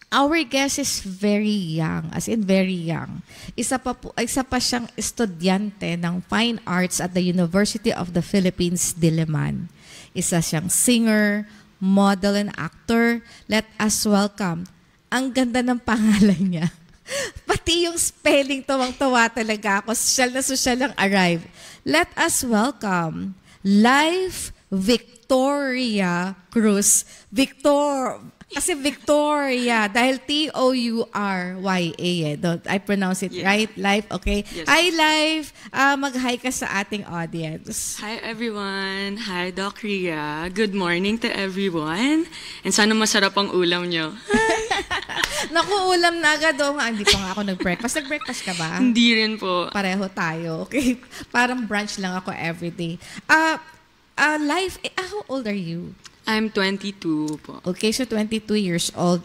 Our guest is very young, as in very young. Isa pa siyang estudyante ng Fine Arts at the University of the Philippines, Diliman. Isa siyang singer, model, and actor. Let us welcome. Ang ganda ng pangalan niya. Pati yung spelling, tawang-tawa talaga ako. Sosyal lang arrive. Let us welcome Live Victoria Cruz. Kasi Victoria, dahil Tourya Don't I pronounce it right? Live, okay? Yes. Hi, Live. Mag-hi ka sa ating audience. Hi everyone. Hi Doc Ria. Good morning to everyone. And sana masarap ang ulam nyo. Naku, ulam na agad. Hindi pa nga ako nag-breakfast. Nag-breakfast ka ba? Hindi rin po. Pareho tayo, okay? Parang brunch lang ako everyday. Live, how old are you? I'm 22 po. Okay, so 22 years old.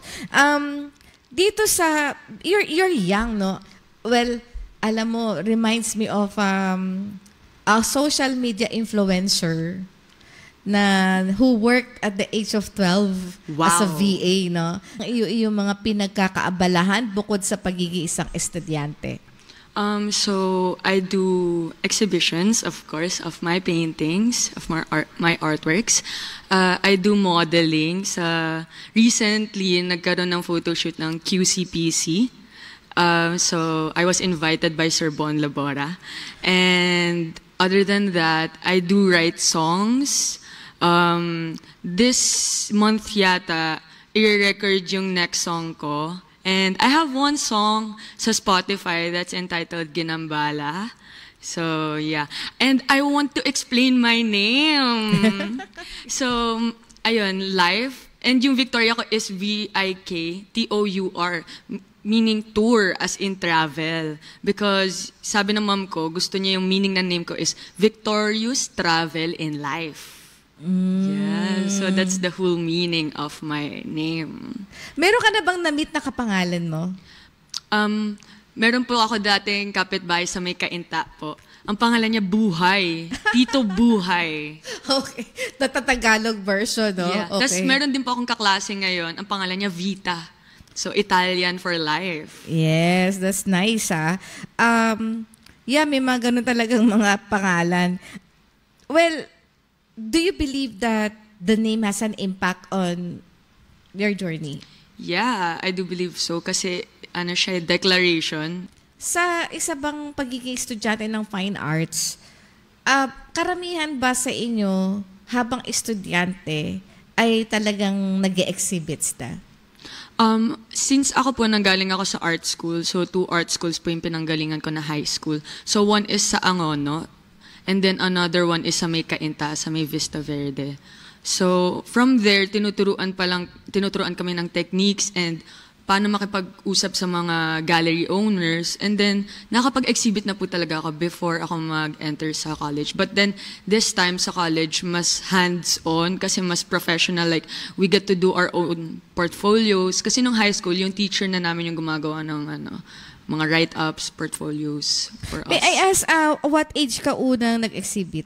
Dito sa, you're young, no? Well, alam mo, reminds me of a social media influencer who worked at the age of 12 as a VA, no? Yung mga pinagkakaabalahan bukod sa pagiging isang estudyante. So I do exhibitions, of course, of my paintings, of my artworks. I do modeling. Recently, nagkaroon ng photoshoot ng QCPC. So I was invited by Sir Bon Labora. And other than that, I do write songs. This month yata, i-record yung next song ko. And I have one song sa Spotify that's entitled Ginambala. So, yeah. And I want to explain my name. So, ayun, Live. And yung Victoria ko is VIKTOUR, meaning tour, as in travel. Because sabi ng mom ko, gusto niya yung meaning ng name ko is Victorious Travel in Life. Yeah, so that's the whole meaning of my name. Meron ka na bang na-meet na kapangalan mo? Meron po ako dating kapitbahay sa may Kainta po. Ang pangalan niya Buhay. Tito Buhay. Okay. Tagalog version, no? Yeah. Okay. Tapos meron din po akong kaklase ngayon. Ang pangalan niya Vita. So, Italian for life. Yes, that's nice, ah. Yeah, may mga ganun talagang mga pangalan. Well, do you believe that the name has an impact on your journey? Yeah, I do believe so. Kasi, siya, declaration. Sa isa bang pagiging estudyante ng fine arts, karamihan ba sa inyo, habang estudyante, ay talagang nag-e-exhibits na? Since ako po nanggaling ako sa art school, so 2 art schools po yung pinanggalingan ko na high school. So, one is sa Angono, and then another one is sa may Kainta, sa may Vista Verde. So, from there, tinuturuan kami ng techniques and paano makipag-usap sa mga gallery owners. And then, nakapag-exhibit na po talaga ako before ako mag-enter sa college. But then, this time sa college, mas hands-on kasi mas professional. Like, we get to do our own portfolios. Kasi nung high school, yung teacher na namin yung gumagawa ng mga write-ups, portfolios for us. May I ask, what age ka unang nag-exhibit?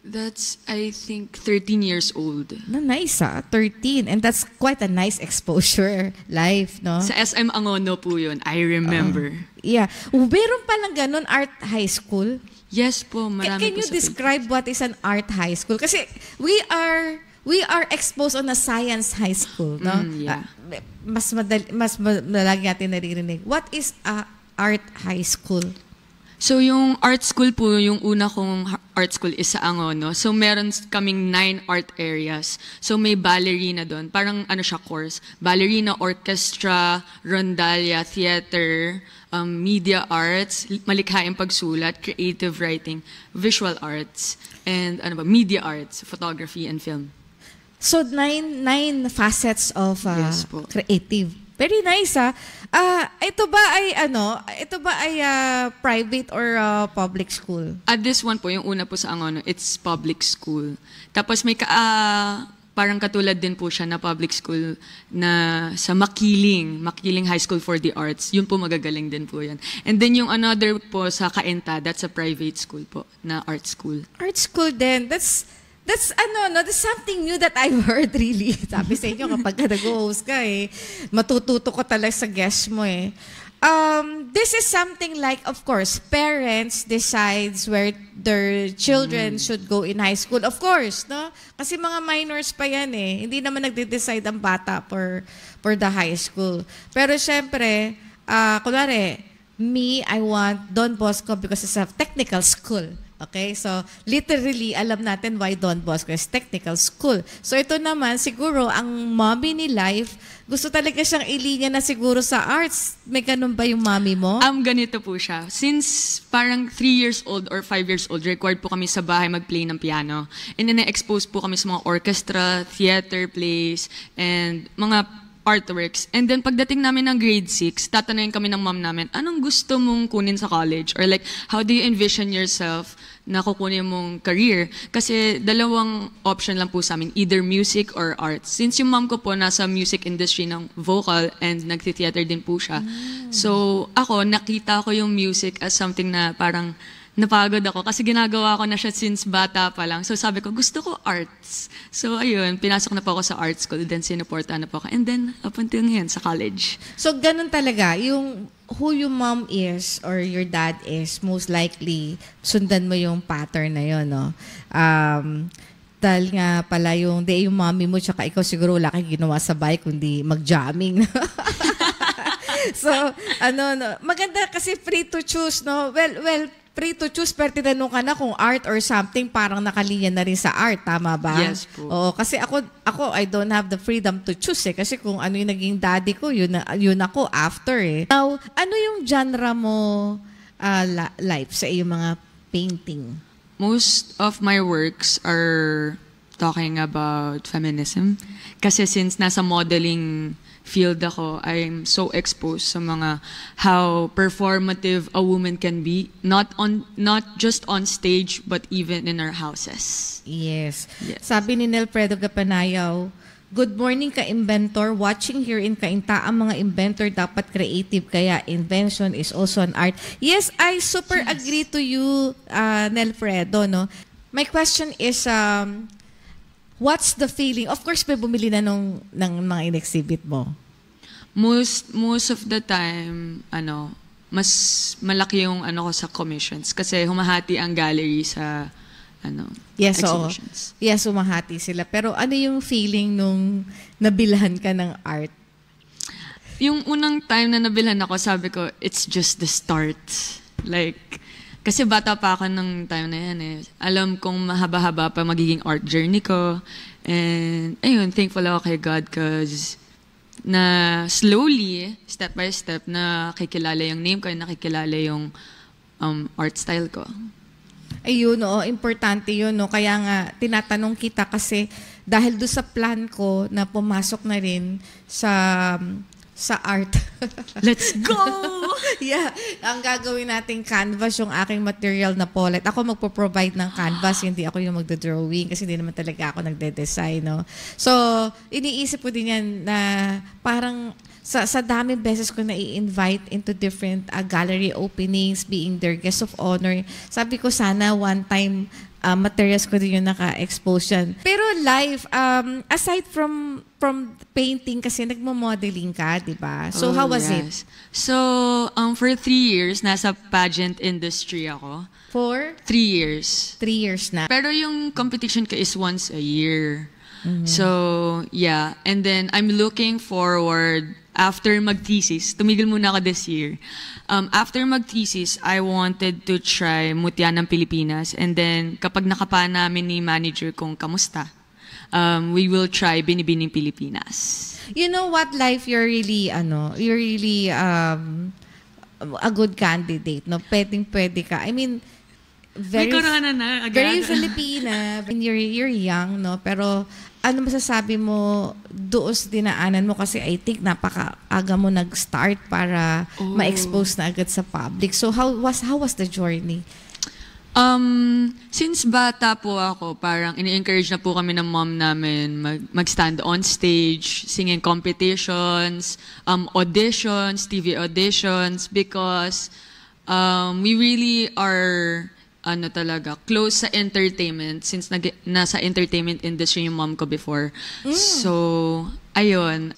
That's, I think, 13 years old. Nice, 13. And that's quite a nice exposure life, no? Sa SM Angono po yun, I remember. Yeah. Meron palang ganun, art high school? Yes po, marami Can po you describe what is an art high school? Kasi we are exposed on a science high school, no? Yeah. Mas madali natin naririnig. What is a art high school? So yung art school po, yung una kong art school is sa Angono. So meron kaming 9 art areas. So may ballerina doon. Parang siya course. Ballerina, orchestra, rondalya, theater, media arts, malikhaing pagsulat, creative writing, visual arts, and media arts, photography and film. So nine facets of yes, po. Creative. Very nice, ah. Ito ba ay private or public school? At this one po, yung una po sa Angono, it's public school. Tapos may parang katulad din po siya na public school na sa Makiling High School for the Arts. Yun po magagaling din po yan. And then yung another po sa Kainta, that's a private school po, na art school. Art school din. That's That's that's something new that I've heard really. Sabi sa inyo kapag nag-host ka matututo ko talaga sa guest mo This is something like, of course, parents decides where their children should go in high school. Of course, no? Kasi mga minors pa yan Hindi naman nagde-decide ang bata for the high school. Pero syempre, kunwari, I want Don Bosco because it's a technical school. Okay? So, literally, alam natin why Don Bosco is technical school. So, ito naman, siguro, ang mommy ni Life, gusto talaga siyang ilinya na siguro sa arts. May ganun ba yung mommy mo? Ganito po siya. Since parang 3 years old or 5 years old, required po kami sa bahay mag-play ng piano. And then, na-expose po kami sa mga orchestra, theater plays, and mga artworks. And then, pagdating namin ng grade 6, tatanungin kami ng mom namin, anong gusto mong kunin sa college? Or like, how do you envision yourself na kukunin mong career? Kasi dalawang option lang po sa amin, either music or arts. Since yung mom ko po nasa music industry ng vocal and nagti-theater din po siya. So, ako, nakita ko yung music as something na parang napagod ako kasi ginagawa ko na siya since bata pa lang. So sabi ko, gusto ko arts. So ayun, pinasok na po ako sa art school, then sinuportahan na po ako. And then, up until ngayon, sa college. So ganun talaga, who your mom is or your dad is, most likely, sundan mo yung pattern na yun, no? Dahil nga pala yung mommy mo tsaka ikaw siguro wala kang ginawa sa bahay kundi mag-jamming. So, maganda kasi free to choose, no? Well, free to choose, pero tinanong ka na kung art or something, parang nakalinya na rin sa art, tama ba? Yes po. Oo, kasi ako, I don't have the freedom to choose kasi kung ano yung naging daddy ko, yun ako after Now, ano yung genre mo, Life, sa iyong mga painting? Most of my works are talking about feminism. Kasi since nasa modeling field ako, I'm so exposed sa mga how performative a woman can be, not just on stage but even in our houses. Yes. Sabi ni Nelfredo Gapanayaw, good morning ka-inventor. Watching here in Cainta, ang mga inventor dapat creative, kaya invention is also an art. Yes, I super agree to you, Nelfredo. No? My question is, what's the feeling? Of course, may bumili na ng mga in-exhibit mo. Most of the time, mas malaki yung ko sa commissions kasi humahati ang gallery sa exhibitions. Yes, humahati sila. Pero ano yung feeling nung nabilhan ka ng art? Yung unang time na nabilhan ako, sabi ko, it's just the start. Like, kasi bata pa ako nung time na yan Alam kong mahaba-haba pa magiging art journey ko. And, ayun, thankful ako kay God because na slowly, step by step, nakikilala yung name ko, nakikilala yung art style ko. Ayun, importante yun. Kaya nga, tinatanong kita kasi dahil doon sa plan ko na pumasok na rin sa art. Let's go! Yeah. Ang gagawin nating canvas, yung aking material na palette. Ako magpo-provide ng canvas, hindi ako yung magdo-drawing kasi hindi naman talaga ako nagde-design. No? So, iniisip ko din yan na parang sa daming beses ko na-i-invite into different gallery openings, being their guest of honor. Sabi ko sana one time materials ko din yung naka-expose yan. Pero live, aside from painting kasi nagmo-modeling ka, di ba? So how was it? So, for 3 years, nasa pageant industry ako. For? 3 years. 3 years na. Pero yung competition ko is once a year. So, yeah. And then, I'm looking forward after mag-thesis. Tumigil muna ako this year. After mag-thesis, I wanted to try Mutya ng Pilipinas. And then, kapag nakapa namin ni manager kung kamusta, we will try Binibining Pilipinas. You know what, Life, you're really a good candidate. No? Pwede ka. I mean, very Filipina. You're young, no? Pero ano masasabi mo doon sa dinaanan mo kasi I think napaka-aga mo nag-start para ma-expose na agad sa public. So how was the journey? Since bata po ako, parang ini-encourage na po kami ng mom namin mag-stand on stage, singing competitions, auditions, TV auditions, because we really are ano talaga, close sa entertainment since nasa entertainment industry yung mom ko before. So, ayun.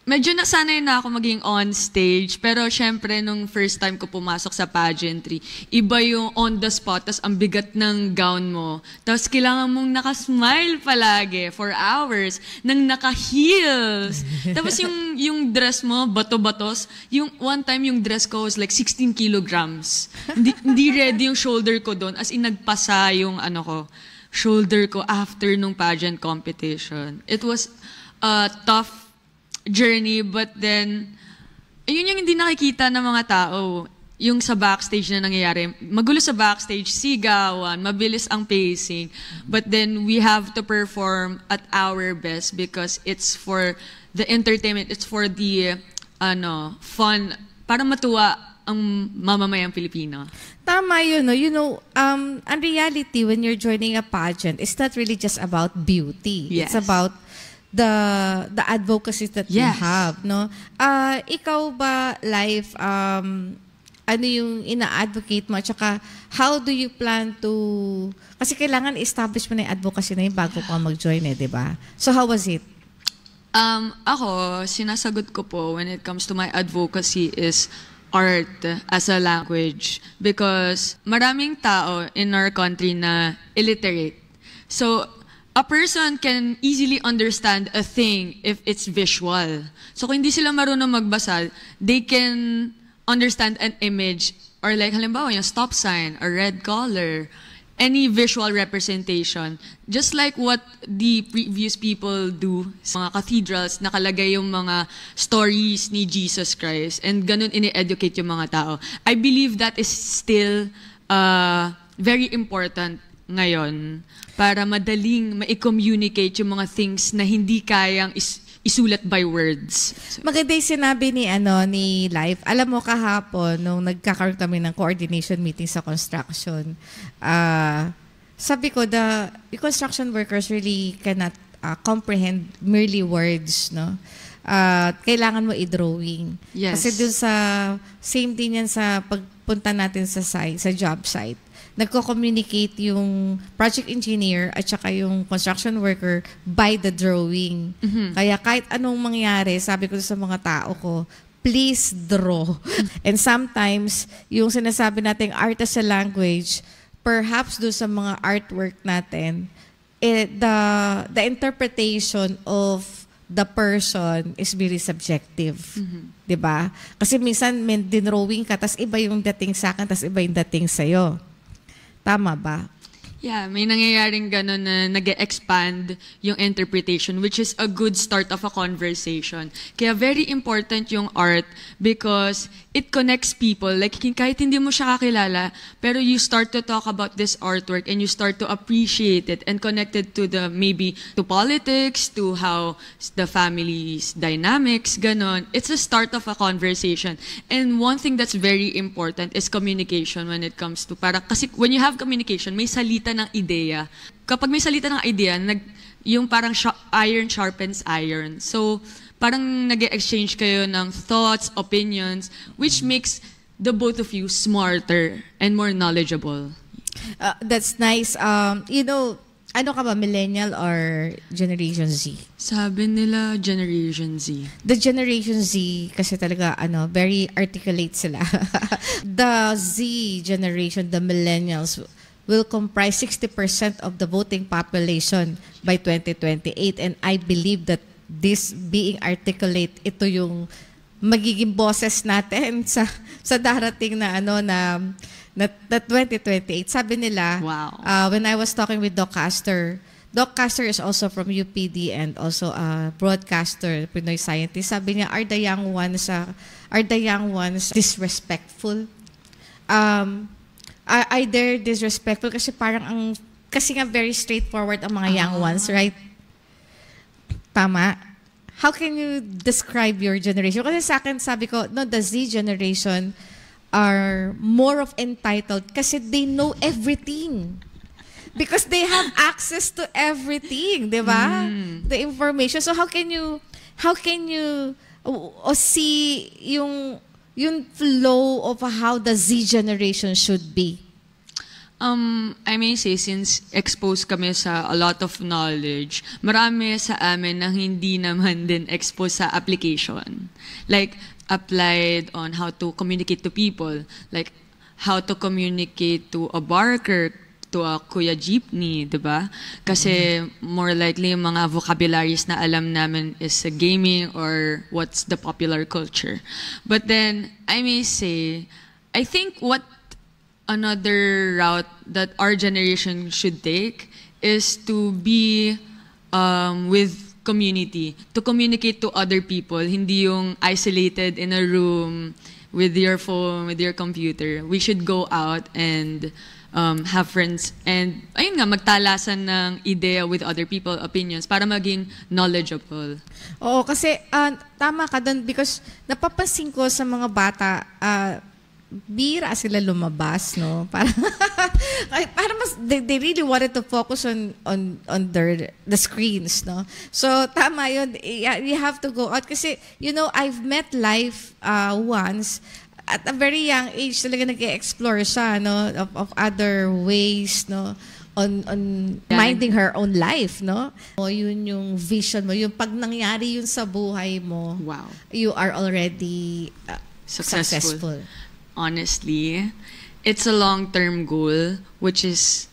Medyo nasanay na ako maging on stage, pero syempre nung first time ko pumasok sa pageantry, iba yung on the spot, tas ang bigat ng gown mo. Tapos kailangan mong nakasmile palagi for hours, nang naka-heels. Tapos yung dress mo, bato-batos. Yung one time yung dress ko was like 16 kilograms. Hindi ready yung shoulder ko doon, as in nagpasa yung shoulder ko after nung pageant competition. It was a tough journey, but then, ayun yung hindi nakikita ng mga tao. Yung sa backstage na nangyayari. Magulo sa backstage, sigawan, mabilis ang pacing. But then, we have to perform at our best because it's for the entertainment, it's for the, fun, para matuwa ang mamamayang Pilipino. Tama yun, no? You know, in reality, when you're joining a pageant, it's not really just about beauty. Yes. It's about the advocacy that you have, no? Ikaw ba, Life, ano yung ina-advocate mo? Tsaka, how do you plan to... Kasi kailangan establish mo na yung advocacy na yun bago ka mag-join di ba? So, how was it? Ako, sinasagot ko po when it comes to my advocacy is art as a language. Because maraming tao in our country na illiterate. So, a person can easily understand a thing if it's visual. So kung hindi sila marunong magbasa, they can understand an image or like halimbawa yung stop sign or red color, any visual representation. Just like what the previous people do sa mga cathedrals, nakalagay yung mga stories ni Jesus Christ and ganun ini-educate yung mga tao. I believe that is still very important ngayon para madaling ma-communicate yung mga things na hindi kayang isulat by words. Maganda yung sinabi ni Life. Alam mo kahapon, nung nagkakaroon kami ng coordination meeting sa construction, sabi ko, the construction workers really cannot comprehend merely words, no? Kailangan mo i-drawing. Yes. Kasi dun sa, same din yan sa pagpunta natin sa site, sa job site. Nagko-communicate yung project engineer at saka yung construction worker by the drawing. Mm-hmm. Kaya kahit anong mangyari, sabi ko sa mga tao ko, please draw. And sometimes, yung sinasabi nating art as a language, perhaps do sa mga artwork natin, the interpretation of the person is very subjective. Mm-hmm. 'Di ba? Kasi minsan may dinrawing ka, tas iba yung dating sa akin, tas iba yung dating sa'yo. Tama ba? Yeah, may nangyayaring gano'n na nag-expand yung interpretation, which is a good start of a conversation. Kaya very important yung art because it connects people. Like, kahit hindi mo siya kakilala, pero you start to talk about this artwork and you start to appreciate it and connect it to maybe to politics, to how the family's dynamics, gano'n. It's a start of a conversation. And one thing that's very important is communication when it comes to, kasi when you have communication, may salita ng ideya. Kapag may salita ng ideya, yung parang iron sharpens iron. So, parang nag-exchange kayo ng thoughts, opinions, which makes the both of you smarter and more knowledgeable. That's nice. Ano ka ba, millennial or Generation Z? Sabi nila, Generation Z. The Generation Z, kasi talaga, very articulate sila. The Z generation, the millennials, will comprise 60% of the voting population by 2028. And I believe that this being articulate, ito yung magiging boses natin sa darating na 2028. Sabi nila, wow. When I was talking with Doc Castor is also from UPD and also a broadcaster, Pinoy scientist. Sabi niya, are the young ones disrespectful? Are they disrespectful? Kasi kasi nga very straightforward ang mga young ones, right? Tama? How can you describe your generation? Kasi sa akin, sabi ko, the Z generation are more of entitled kasi they know everything. Because they have access to everything, di ba? The information. So how can you see yung flow of how the Z generation should be? I may say, since exposed kami sa a lot of knowledge, marami sa amin na hindi naman din exposed sa application. Like, applied on how to communicate to people. Like, how to communicate to a barker, to a kuya jeepney, di ba? Kasi more likely, yung mga vocabularies na alam namin is gaming or what's the popular culture. But then, I may say, I think what another route that our generation should take is to be with community, to communicate to other people, hindi yung isolated in a room with your phone, with your computer. We should go out and have friends and ayun nga, magtalasan ng idea with other people, opinions, para maging knowledgeable. Oo, kasi tama ka doon because napapansin ko sa mga bata, bira sila lumabas, no? Para mas they really wanted to focus on the screens, no? So tama 'yun. You have to go out kasi I've met Life once at a very young age, talaga nag-explore siya, no, of other ways, no, on minding her own life, no? O yun yung vision mo, yung pag nangyari yun sa buhay mo, Wow. you are already successful. Honestly, it's a long-term goal, which is,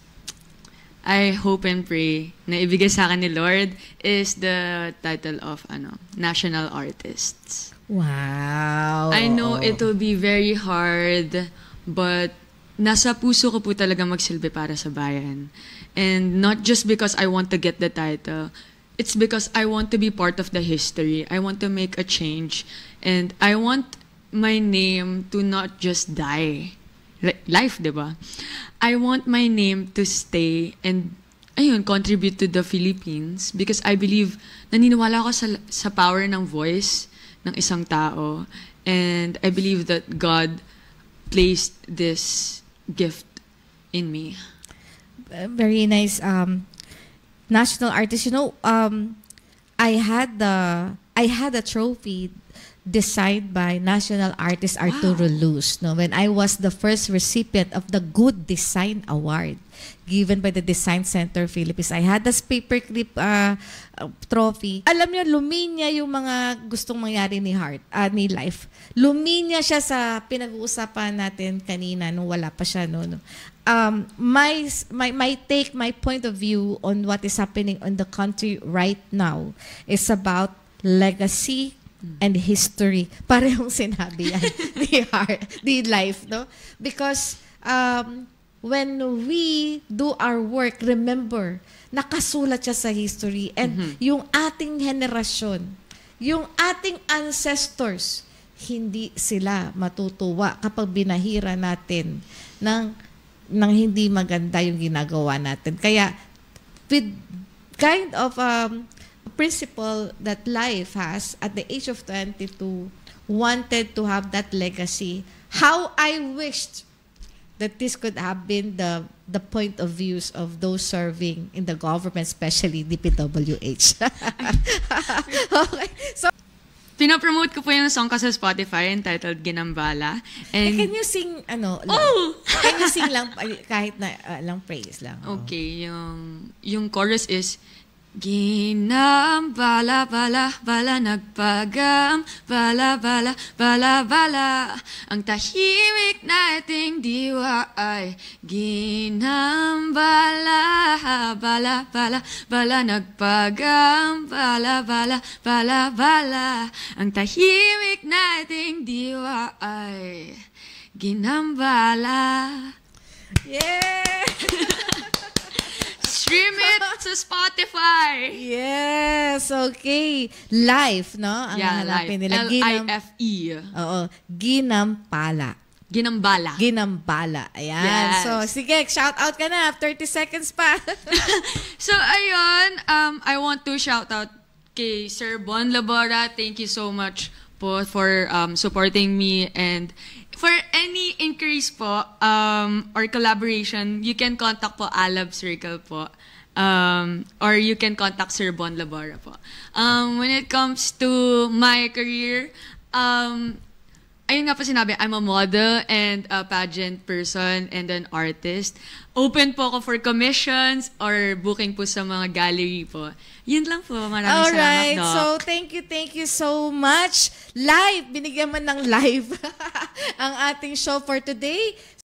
I hope and pray, na ibigay sa akin ni Lord, is the title of National Artists. Wow. I know it will be very hard, but nasa puso ko po talaga magsilbi para sa bayan. And not just because I want to get the title, it's because I want to be part of the history. I want to make a change. And I want my name to not just die. Life, diba? I want my name to stay and contribute to the Philippines because I believe, naniniwala ako sa power ng voice ng isang tao, and I believe that God placed this gift in me. Very nice. National artist. I had a trophy designed by national artist Arturo Luz, no, when I was the first recipient of the Good Design Award given by the Design Center Philippines. I had this paperclip trophy. Alam niyo, luminya yung mga gustong mangyari ni ni Life. Luminya siya sa pinag-uusapan natin kanina nung wala pa siya, no. My point of view on what is happening in the country right now is about legacy and history. Parehong sinabi yan ni Life, no? Because when we do our work, remember, nakasulat siya sa history, and yung ating henerasyon, yung ating ancestors, hindi sila matutuwa kapag binahira natin ng hindi maganda yung ginagawa natin. Kaya with kind of principle that Life has at the age of 22 wanted to have that legacy. How I wished that this could have been the point of views of those serving in the government, especially DPWH. Okay. So Pinapromote ko po yung song ko sa Spotify entitled Ginambala. And can you sing lang? Can you sing lang kahit na lang praise lang? Okay, yung chorus is Ginambala, bala, bala, nagpagam, bala, bala, bala, bala. Ang tahimik nating diwa ay ginambala, bala, bala, bala, nagpagam, bala, bala, bala, bala. Ang tahimik nating diwa ay ginambala. Yeah! Stream it sa Spotify. Yes, okay. Life, no? Ang hanapin nila. L-I-F-E. Oo, Ginampala. Ginambala. Ginambala. Ayan. Yes. So, sige, shout out ka na. 30 seconds pa. So, ayun, I want to shout out kay Sir Bon Labora. Thank you so much po for supporting me, and for any inquiries po or collaboration, you can contact po Alab Circle po. Or you can contact Sir Bon Labora po. When it comes to my career, I ayun nga po sinabi, I'm a model and a pageant person and an artist. Open po ako for commissions or booking po sa mga gallery po. Yun lang po. Maraming Alright, salamat, Doc. so thank you so much. Live, binigyan mo ng live ang ating show for today.